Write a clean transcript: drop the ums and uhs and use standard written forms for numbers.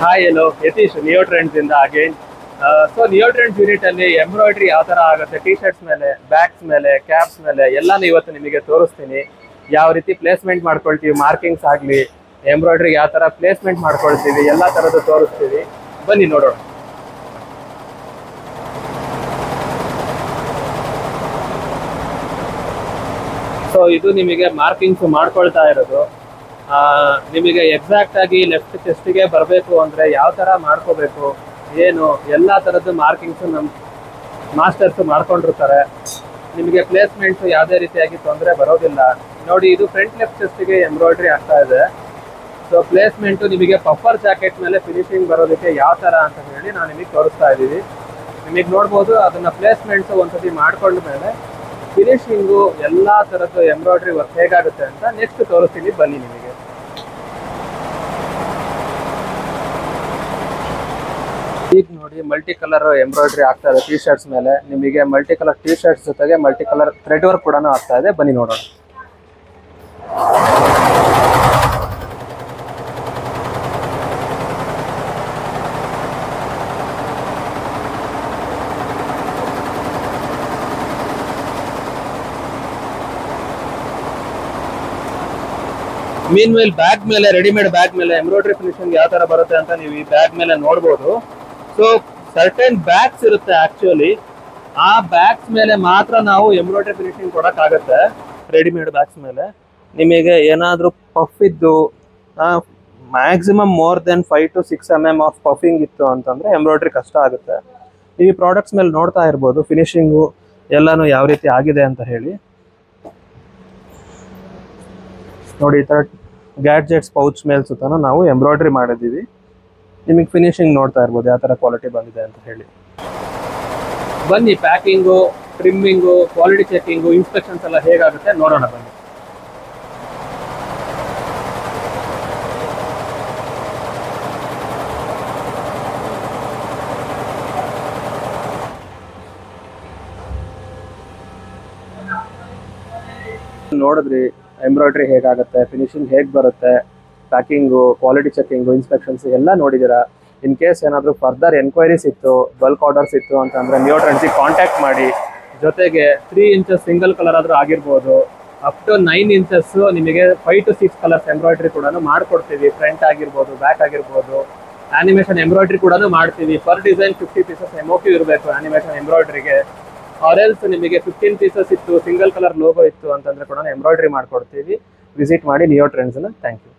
Hi ಎಲ್ಲೋ Yathish neo trends ಇಂದ again. So neo trends unit ಅಲ್ಲಿ embroidery ಯಾವ ತರ ಆಗುತ್ತೆ ಟಿ ಶರ್ಟ್ಸ್ ಮೇಲೆ, ಬ್ಯಾಗ್ಸ್ ಮೇಲೆ, ಕ್ಯಾಪ್ಸ್ ಮೇಲೆ ಎಲ್ಲಾನು ಇವತ್ತು ನಿಮಗೆ ತೋರಿಸ್ತೀನಿ. ಯಾವ ರೀತಿ ಪ್ಲೇಸ್ಮೆಂಟ್ ಮಾಡ್ಕೊಳ್ತೀವಿ, ಮಾರ್ಕಿಂಗ್ಸ್ ಆಗಲಿ, ಎಂಬ್ರಾಯ್ಡ್ರಿ ಯಾವ ತರ ಪ್ಲೇಸ್ಮೆಂಟ್ ಮಾಡ್ಕೊಳ್ತೀವಿ, ಎಲ್ಲ ತರದ್ದು ತೋರಿಸ್ತೀವಿ. ಬನ್ನಿ ನೋಡೋಣ. ಸೊ ಇದು ನಿಮಗೆ ಮಾರ್ಕಿಂಗ್ಸ್ ಮಾಡ್ಕೊಳ್ತಾ ಇರೋದು. ನಿಮಗೆ ಎಕ್ಸಾಕ್ಟ್ ಆಗಿ ಲೆಫ್ಟ್ ಚೆಸ್ಟಿಗೆ ಬರಬೇಕು ಅಂದರೆ ಯಾವ ಥರ ಮಾಡ್ಕೋಬೇಕು ಏನು ಎಲ್ಲ ಥರದ್ದು ಮಾರ್ಕಿಂಗ್ಸು ನಮ್ಮ ಮಾಸ್ಟರ್ಸ್ ಮಾಡ್ಕೊಂಡಿರ್ತಾರೆ. ನಿಮಗೆ ಪ್ಲೇಸ್ಮೆಂಟ್ಸು ಯಾವುದೇ ರೀತಿಯಾಗಿ ತೊಂದರೆ ಬರೋದಿಲ್ಲ. ನೋಡಿ, ಇದು ಫ್ರಂಟ್ ಲೆಫ್ಟ್ ಚೆಸ್ಟಿಗೆ ಎಂಬ್ರಾಯ್ಡ್ರಿ ಆಗ್ತಾ ಇದೆ. ಸೊ ಪ್ಲೇಸ್ಮೆಂಟು ನಿಮಗೆ ಪಫರ್ ಜಾಕೆಟ್ ಮೇಲೆ ಫಿನಿಶಿಂಗ್ ಬರೋದಕ್ಕೆ ಯಾವ ಥರ ಅಂತ ಹೇಳಿ ನಾನು ನಿಮಗೆ ತೋರಿಸ್ತಾ ಇದ್ದೀವಿ. ನಿಮಗೆ ನೋಡ್ಬೋದು, ಅದನ್ನು ಪ್ಲೇಸ್ಮೆಂಟ್ಸು ಒಂದ್ಸತಿ ಮಾಡ್ಕೊಂಡ ಮೇಲೆ ಫಿನಿಶಿಂಗು ಎಲ್ಲ ಥರದ್ದು ಎಂಬ್ರಾಯ್ಡ್ರಿ ವರ್ಕ್ ಹೇಗಾಗುತ್ತೆ ಅಂತ ನೆಕ್ಸ್ಟ್ ತೋರಿಸ್ತೀನಿ. ಬನ್ನಿ ನಿಮಗೆ. ಈಗ ನೋಡಿ, ಮಲ್ಟಿ ಕಲರ್ ಎಂಬ್ರಾಯ್ಡ್ರಿ ಆಗ್ತಾ ಇದೆ ಟಿ ಶರ್ಟ್ಸ್ ಮೇಲೆ. ನಿಮಗೆ ಮಲ್ಟಿ ಕಲರ್ ಟಿ ಶರ್ಟ್ಸ್ ಜೊತೆಗೆ ಮಲ್ಟಿ ಕಲರ್ ಥ್ರೆಡ್ ವರ್ಕ್ ಕೂಡ ಆಗ್ತಾ ಇದೆ. ಬನ್ನಿ ನೋಡೋಣ. ಮೀನ್ ವೇಲ್ ಬ್ಯಾಗ್ ಮೇಲೆ, ರೆಡಿಮೇಡ್ ಬ್ಯಾಗ್ ಮೇಲೆ ಎಂಬ್ರಾಯ್ಡ್ರಿ ಫಿನಿಶಿಂಗ್ ಯಾವ ತರ ಬರುತ್ತೆ ಅಂತ ನೀವು ಈ ಬ್ಯಾಗ್ ಮೇಲೆ ನೋಡ್ಬೋದು. ಸೊ ಸರ್ಟೆನ್ ಬ್ಯಾಗ್ಸ್ ಇರುತ್ತೆ ಆಕ್ಚುಲಿ, ಆ ಬ್ಯಾಗ್ಸ್ ಮೇಲೆ ಮಾತ್ರ ನಾವು ಎಂಬ್ರಾಯ್ಡ್ರಿ ಫಿನಿಶಿಂಗ್ ಕೊಡೋಕ್ಕಾಗತ್ತೆ. ರೆಡಿಮೇಡ್ ಬ್ಯಾಗ್ಸ್ ಮೇಲೆ ನಿಮಗೆ ಏನಾದರೂ ಪಫ್ ಇದ್ದು maximum more than 5 to 6 mm of ಪಫಿಂಗ್ ಇತ್ತು ಅಂತಂದರೆ ಎಂಬ್ರಾಯ್ಡ್ರಿ ಕಷ್ಟ ಆಗುತ್ತೆ. ಈ ಪ್ರಾಡಕ್ಟ್ಸ್ ಮೇಲೆ ನೋಡ್ತಾ ಇರ್ಬೋದು ಫಿನಿಶಿಂಗು ಎಲ್ಲನೂ ಯಾವ ರೀತಿ ಆಗಿದೆ ಅಂತ ಹೇಳಿ. ನೋಡಿ, ಈ ಥರ ಗ್ಯಾಡ್ಜೆಟ್ಸ್ ಪೌಚ್ ಮೇಲೆ ಸುತ್ತ ನಾವು ಎಂಬ್ರಾಯ್ಡ್ರಿ ಮಾಡಿದ್ದೀವಿ. ನಿಮಗೆ ಫಿನಿಶಿಂಗ್ ನೋಡ್ತಾ ಇರ್ಬೋದು ಯಾವ ಥರ ಕ್ವಾಲಿಟಿ ಬಂದಿದೆ ಅಂತ ಹೇಳಿ. ಬನ್ನಿ, ಪ್ಯಾಕಿಂಗು, ಟ್ರಿಮ್ಮಿಂಗು, ಕ್ವಾಲಿಟಿ ಚೆಕಿಂಗು, ಇನ್ಸ್ಪೆಕ್ಷನ್ಸ್ ಎಲ್ಲ ಹೇಗಾಗುತ್ತೆ ನೋಡೋಣ ಬನ್ನಿ. ನೋಡಿದ್ರಿ ಎಂಬ್ರಾಯ್ಡ್ರಿ ಹೇಗಾಗುತ್ತೆ, ಫಿನಿಶಿಂಗ್ ಹೇಗೆ ಬರುತ್ತೆ, ಪ್ಯಾಕಿಂಗು, ಕ್ವಾಲಿಟಿ ಚೆಕಿಂಗು, ಇನ್ಸ್ಪೆಕ್ಷನ್ಸ್ ಎಲ್ಲ ನೋಡಿದ್ದೀರಾ. ಇನ್ ಕೇಸ್ ಏನಾದರೂ ಫರ್ದರ್ ಎನ್ಕ್ವೈರೀಸ್ ಇತ್ತು, ಬಲ್ಕ್ ಆರ್ಡರ್ಸ್ ಇತ್ತು ಅಂತಂದರೆ ನಿಯೋ ಟ್ರೆಂಡ್ಸಿಗೆ ಕಾಂಟ್ಯಾಕ್ಟ್ ಮಾಡಿ. ಜೊತೆಗೆ 3 inches ಸಿಂಗಲ್ ಕಲರ್ ಆದರೂ ಆಗಿರ್ಬೋದು, ಅಪ್ ಟು 9 inches ನಿಮಗೆ 5 to 6 ಕಲರ್ಸ್ ಎಂಬ್ರಾಯ್ಡ್ರಿ ಕೂಡ ಮಾಡ್ಕೊಡ್ತೀವಿ. ಫ್ರಂಟ್ ಆಗಿರ್ಬೋದು, ಬ್ಯಾಕ್ ಆಗಿರ್ಬೋದು. ಆನಿಮೇಷನ್ ಎಂಬ್ರಾಯ್ಡ್ರಿ ಕೂಡ ಮಾಡ್ತೀವಿ. ಪರ್ ಡಿಸೈನ್ 50 pieces MOQ ಇರಬೇಕು ಆನಿಮೇಷನ್ ಎಂಬ್ರಾಯ್ಡ್ರಿಗೆ. ಆರೆಲ್ಸ್ ನಿಮಗೆ 15 pieces ಇತ್ತು, ಸಿಂಗಲ್ ಕಲರ್ ಲೋಗೋ ಇತ್ತು ಅಂತಂದರೆ ಕೂಡ ಎಂಬ್ರಾಯ್ಡ್ರಿ ಮಾಡ್ಕೊಡ್ತೀವಿ. ವಿಸಿಟ್ ಮಾಡಿ ನಿಯೋ ಟ್ರೆಂಡ್ಸ್ನ. Thank you.